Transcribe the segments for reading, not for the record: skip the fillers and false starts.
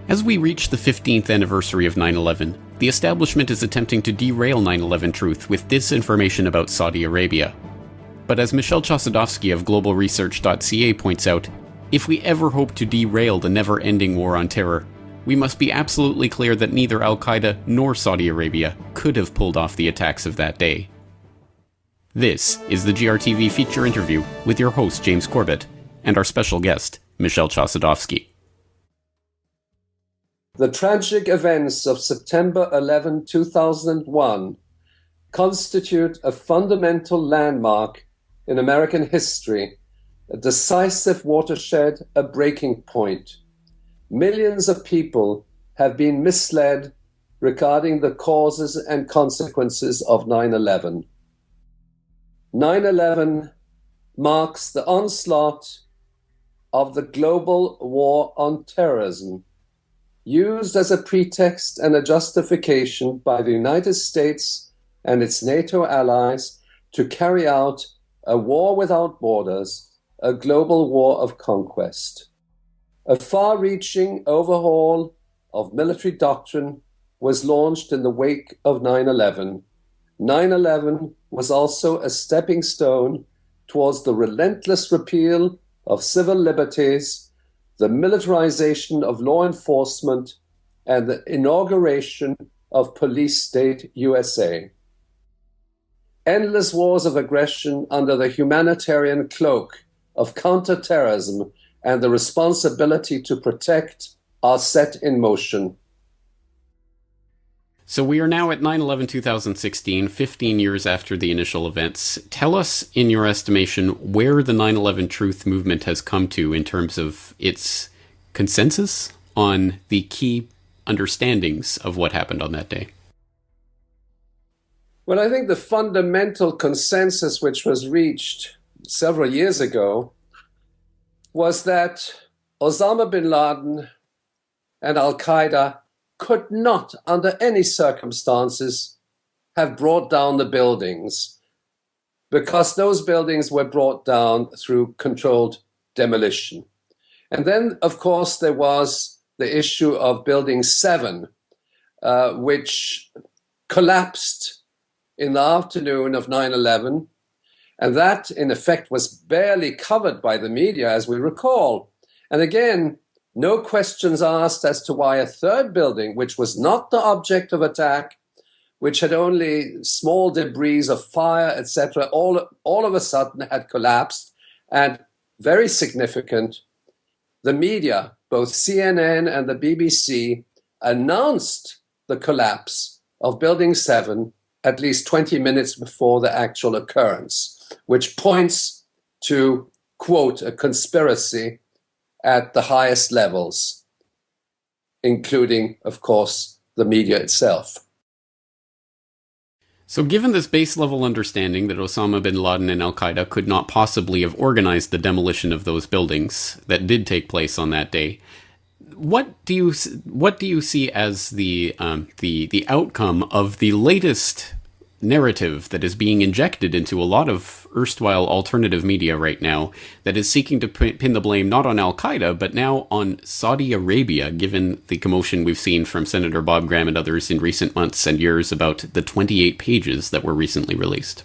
As we reach the 15th anniversary of 9/11, the establishment is attempting to derail 9/11 truth with disinformation about Saudi Arabia. But as Michel Chossudovsky of globalresearch.ca points out, if we ever hope to derail the never-ending war on terror, we must be absolutely clear that neither Al-Qaeda nor Saudi Arabia could have pulled off the attacks of that day. This is the GRTV feature interview with your host, James Corbett, and our special guest, Michel Chossudovsky. The tragic events of September 11, 2001 constitute a fundamental landmark in American history, a decisive watershed, a breaking point. Millions of people have been misled regarding the causes and consequences of 9/11. 9/11 marks the onslaught of the global war on terrorism, used as a pretext and a justification by the United States and its NATO allies to carry out a war without borders, a global war of conquest. A far-reaching overhaul of military doctrine was launched in the wake of 9/11. 9/11 was also a stepping stone towards the relentless repeal of civil liberties, the militarization of law enforcement, and the inauguration of police state USA. Endless wars of aggression under the humanitarian cloak of counterterrorism and the responsibility to protect are set in motion. So we are now at 9/11-2016, 15 years after the initial events. Tell us, in your estimation, where the 9/11 truth movement has come to in terms of its consensus on the key understandings of what happened on that day. Well, I think the fundamental consensus which was reached several years ago was that Osama bin Laden and Al-Qaeda could not, under any circumstances, have brought down the buildings, because those buildings were brought down through controlled demolition. And then, of course, there was the issue of Building 7, which collapsed in the afternoon of 9/11, and that, in effect, was barely covered by the media, as we recall. And again, no questions asked as to why a third building, which was not the object of attack, which had only small debris of fire, etc., all of a sudden had collapsed. And very significant, the media, both CNN and the BBC, announced the collapse of Building 7 at least 20 minutes before the actual occurrence, which points to, quote, a conspiracy at the highest levels, including, of course, the media itself. So given this base-level understanding that Osama bin Laden and Al-Qaeda could not possibly have organized the demolition of those buildings that did take place on that day, what do you see as the outcome of the latest narrative that is being injected into a lot of erstwhile alternative media right now that is seeking to pin the blame not on Al-Qaeda, but now on Saudi Arabia, given the commotion we've seen from Senator Bob Graham and others in recent months and years about the 28 pages that were recently released?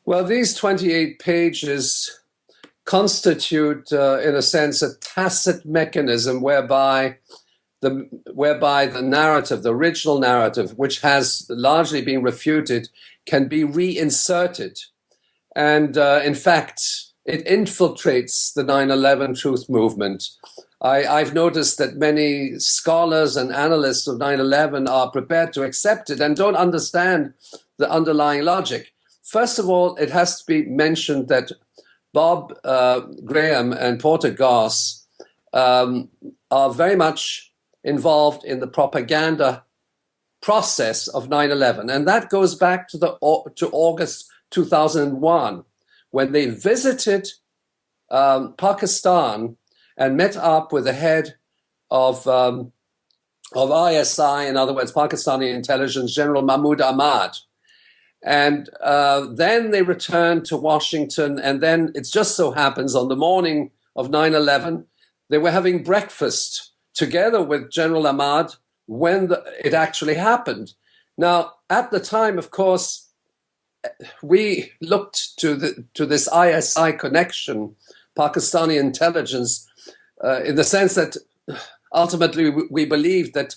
Well, these 28 pages constitute, in a sense, a tacit mechanism whereby the narrative, the original narrative, which has largely been refuted, can be reinserted. And in fact, it infiltrates the 9/11 truth movement. I've noticed that many scholars and analysts of 9/11 are prepared to accept it and don't understand the underlying logic. First of all, it has to be mentioned that Bob Graham and Porter Goss are very much involved in the propaganda process of 9/11. And that goes back to August 2001, when they visited Pakistan and met up with the head of ISI, in other words, Pakistani intelligence, General Mahmoud Ahmad. And then they returned to Washington, and then it just so happens on the morning of 9/11, they were having breakfast together with General Ahmad when it actually happened. Now, at the time, of course, we looked to this ISI connection, Pakistani intelligence, in the sense that ultimately we believed that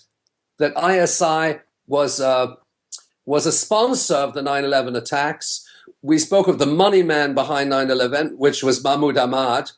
ISI was a sponsor of the 9/11 attacks. We spoke of the money man behind 9/11, which was Mahmoud Ahmad.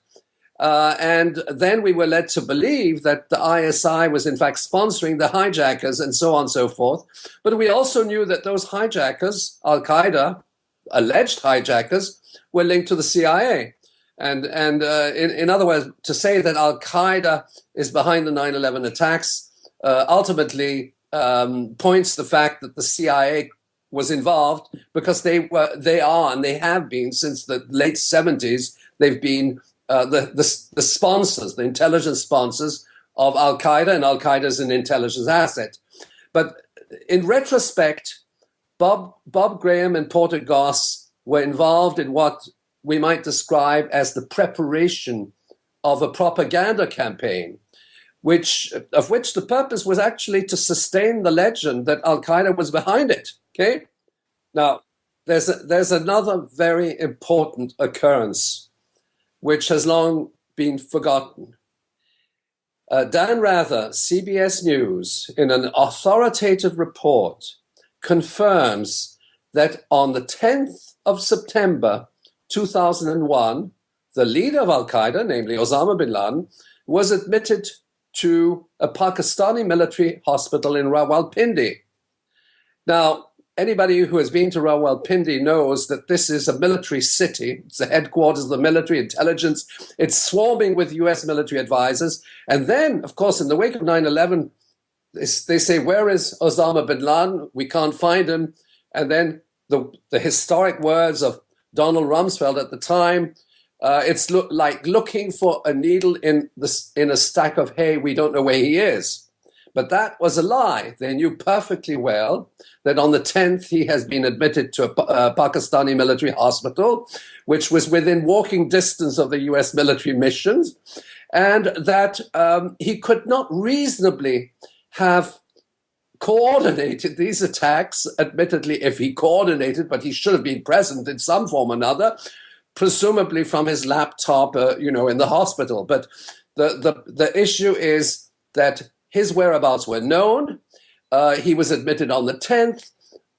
And then we were led to believe that the ISI was in fact sponsoring the hijackers and so on and so forth. But we also knew that those hijackers, Al-Qaeda, alleged hijackers, were linked to the CIA. And in other words, to say that Al-Qaeda is behind the 9/11 attacks ultimately points to the fact that the CIA was involved, because they are and they have been since the late 70s. They've been the sponsors, the intelligence sponsors of Al-Qaeda, and Al-Qaeda is an intelligence asset. But in retrospect, Bob Graham and Porter Goss were involved in what we might describe as the preparation of a propaganda campaign, of which the purpose was actually to sustain the legend that Al-Qaeda was behind it. Okay? Now, there's another very important occurrence which has long been forgotten. Dan Rather, CBS News, in an authoritative report, confirms that on the 10th of September 2001, the leader of Al-Qaeda, namely Osama bin Laden, was admitted to a Pakistani military hospital in Rawalpindi. Now, anybody who has been to Rawalpindi knows that this is a military city. It's the headquarters of the military intelligence. It's swarming with US military advisors. And then, of course, in the wake of 9/11, they say, where is Osama bin Laden? We can't find him. And then the historic words of Donald Rumsfeld at the time, it's like looking for a needle in a stack of hay. We don't know where he is. But that was a lie. They knew perfectly well that on the 10th, he has been admitted to a Pakistani military hospital, which was within walking distance of the US military missions, and that he could not reasonably have coordinated these attacks. Admittedly, if he coordinated, but he should have been present in some form or another, presumably from his laptop, in the hospital. But the issue is that his whereabouts were known. He was admitted on the 10th.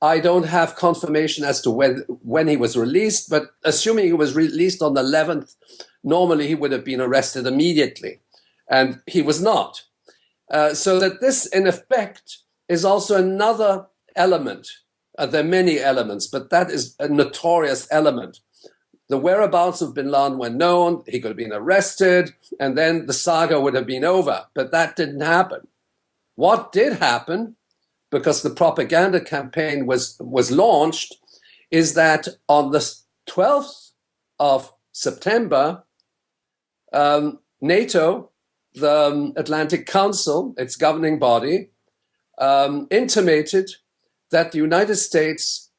I don't have confirmation as to when he was released, but assuming he was released on the 11th, normally he would have been arrested immediately. And he was not. So that this, in effect, is also another element. There are many elements, but that is a notorious element. The whereabouts of bin Laden were known, he could have been arrested, and then the saga would have been over. But that didn't happen. What did happen, because the propaganda campaign was launched, is that on the 12th of September, NATO, the Atlantic Council, its governing body, intimated that the United States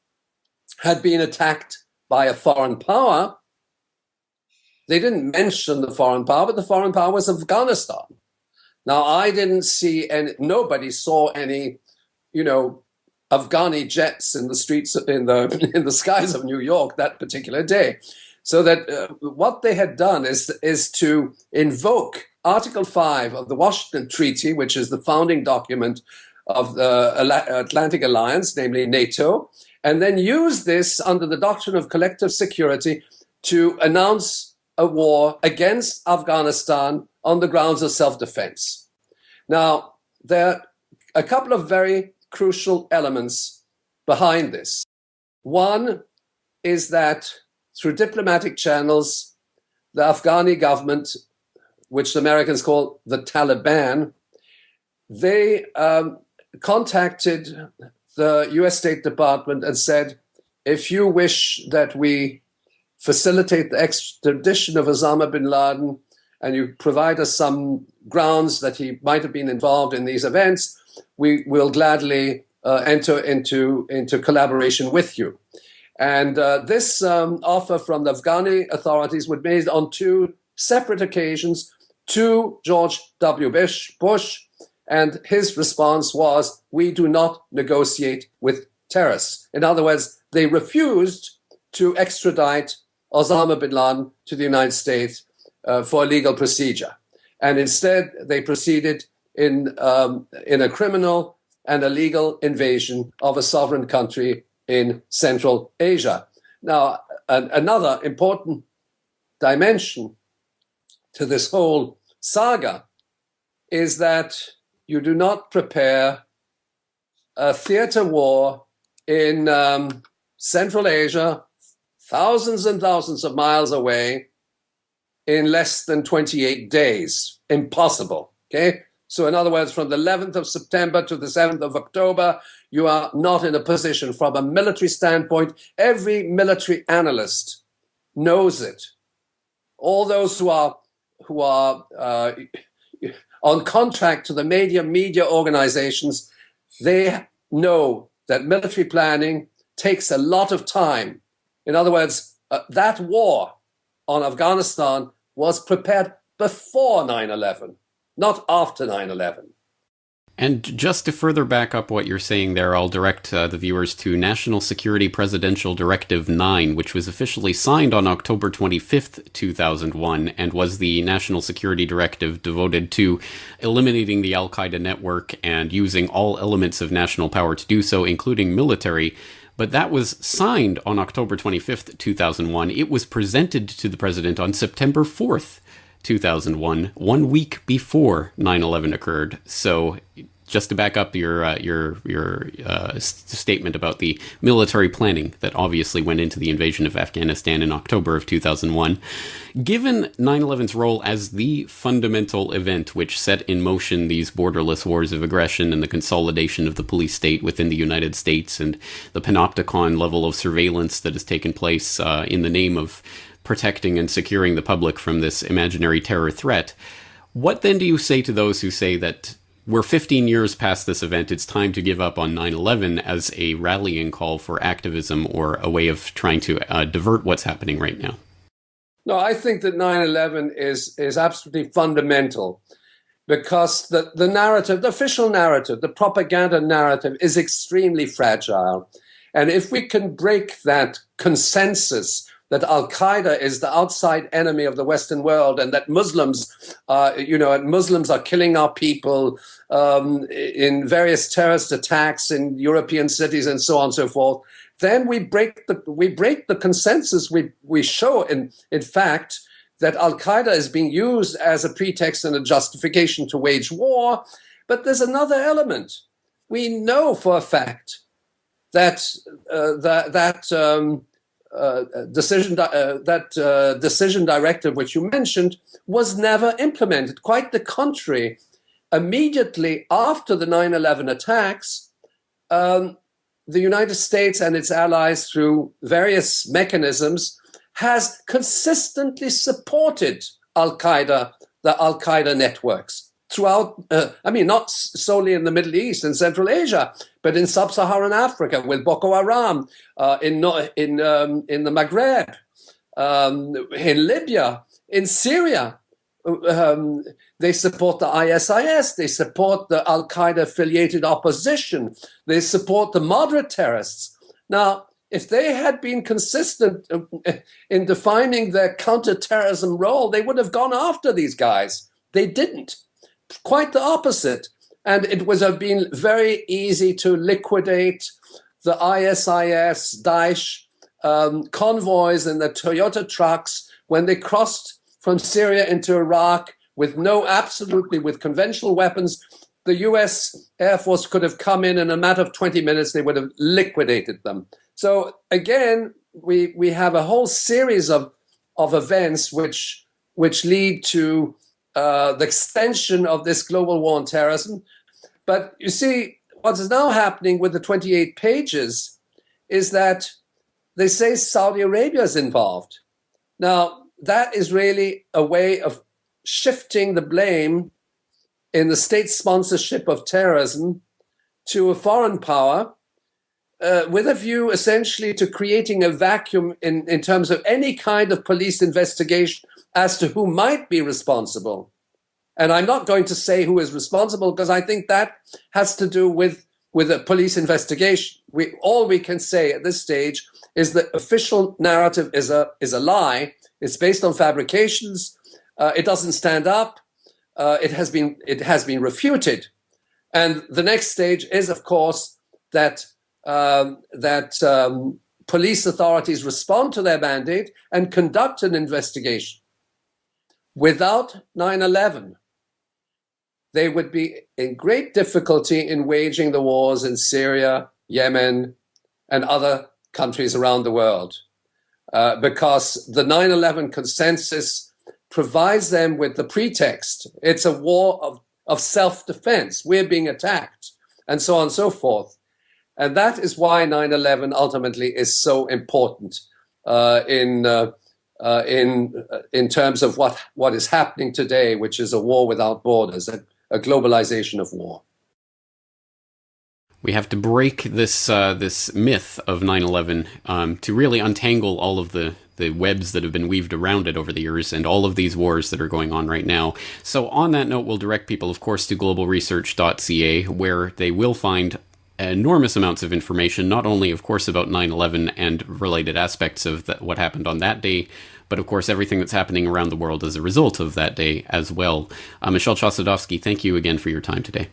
had been attacked by a foreign power. They didn't mention the foreign power, but the foreign power was Afghanistan. Now, I didn't see nobody saw any, Afghani jets in the streets, in the skies of New York that particular day. So that what they had done is to invoke Article 5 of the Washington Treaty, which is the founding document of the Atlantic Alliance, namely NATO, and then use this under the doctrine of collective security to announce a war against Afghanistan on the grounds of self-defense. Now, there are a couple of very crucial elements behind this. One is that through diplomatic channels, the Afghani government, which the Americans call the Taliban, they contacted the US State Department and said, if you wish that we facilitate the extradition of Osama bin Laden and you provide us some grounds that he might have been involved in these events, we will gladly enter into collaboration with you. And this offer from the Afghani authorities was made on two separate occasions, to George W. Bush, and his response was, we do not negotiate with terrorists. In other words, they refused to extradite Osama bin Laden to the United States for legal procedure. And instead, they proceeded in a criminal and illegal invasion of a sovereign country in Central Asia. Now, another important dimension to this whole saga is that you do not prepare a theater war in Central Asia, thousands and thousands of miles away, in less than 28 days. Impossible, okay? So in other words, from the 11th of September to the 7th of October, you are not in a position from a military standpoint. Every military analyst knows it. All those who are on contract to the media organizations, they know that military planning takes a lot of time. In other words, that war on Afghanistan was prepared before 9/11, not after 9/11. And just to further back up what you're saying there, I'll direct the viewers to National Security Presidential Directive 9, which was officially signed on October 25th, 2001, and was the national security directive devoted to eliminating the Al-Qaeda network and using all elements of national power to do so, including military. But that was signed on October 25th, 2001. It was presented to the president on September 4th, 2001, 1 week before 9/11 occurred. So just to back up your statement about the military planning that obviously went into the invasion of Afghanistan in October of 2001, given 9/11's role as the fundamental event which set in motion these borderless wars of aggression and the consolidation of the police state within the United States and the panopticon level of surveillance that has taken place in the name of protecting and securing the public from this imaginary terror threat, what then do you say to those who say that we're 15 years past this event, it's time to give up on 9/11 as a rallying call for activism or a way of trying to divert what's happening right now? No, I think that 9/11 is absolutely fundamental because the narrative, the official narrative, the propaganda narrative is extremely fragile. And if we can break that consensus that Al-Qaeda is the outside enemy of the Western world and that Muslims are killing our people in various terrorist attacks in European cities and so on and so forth, then we break the consensus. We show, in fact, that Al-Qaeda is being used as a pretext and a justification to wage war. But there's another element. We know for a fact that decision directive, which you mentioned, was never implemented. Quite the contrary. Immediately after the 9/11 attacks, the United States and its allies, through various mechanisms, has consistently supported Al-Qaeda, the Al-Qaeda networks throughout, not solely in the Middle East and Central Asia, but in sub-Saharan Africa with Boko Haram, in the Maghreb, in Libya, in Syria. They support the ISIS, they support the Al-Qaeda affiliated opposition, they support the moderate terrorists. Now, if they had been consistent in defining their counterterrorism role, they would have gone after these guys. They didn't. Quite the opposite. And it would have been very easy to liquidate the ISIS, Daesh convoys and the Toyota trucks when they crossed from Syria into Iraq with conventional weapons. The US Air Force could have come in a matter of 20 minutes, they would have liquidated them. So again, we have a whole series of events which lead to the extension of this global war on terrorism. But you see, what is now happening with the 28 pages is that they say Saudi Arabia is involved. Now, that is really a way of shifting the blame in the state sponsorship of terrorism to a foreign power, with a view essentially to creating a vacuum in terms of any kind of police investigation as to who might be responsible. And I'm not going to say who is responsible, because I think that has to do with a police investigation. All we can say at this stage is that official narrative is a lie. It's based on fabrications. It doesn't stand up. It has been refuted. And the next stage is, of course, that police authorities respond to their mandate and conduct an investigation. Without 9/11, they would be in great difficulty in waging the wars in Syria, Yemen, and other countries around the world, because the 9/11 consensus provides them with the pretext. It's a war of self-defense. We're being attacked, and so on and so forth. And that is why 9/11 ultimately is so important in terms of what is happening today, which is a war without borders, a globalization of war. We have to break this myth of 9/11 to really untangle all of the webs that have been weaved around it over the years and all of these wars that are going on right now. So on that note, we'll direct people, of course, to globalresearch.ca, where they will find enormous amounts of information, not only, of course, about 9/11 and related aspects of what happened on that day, but, of course, everything that's happening around the world as a result of that day as well. Michel Chossudovsky, thank you again for your time today.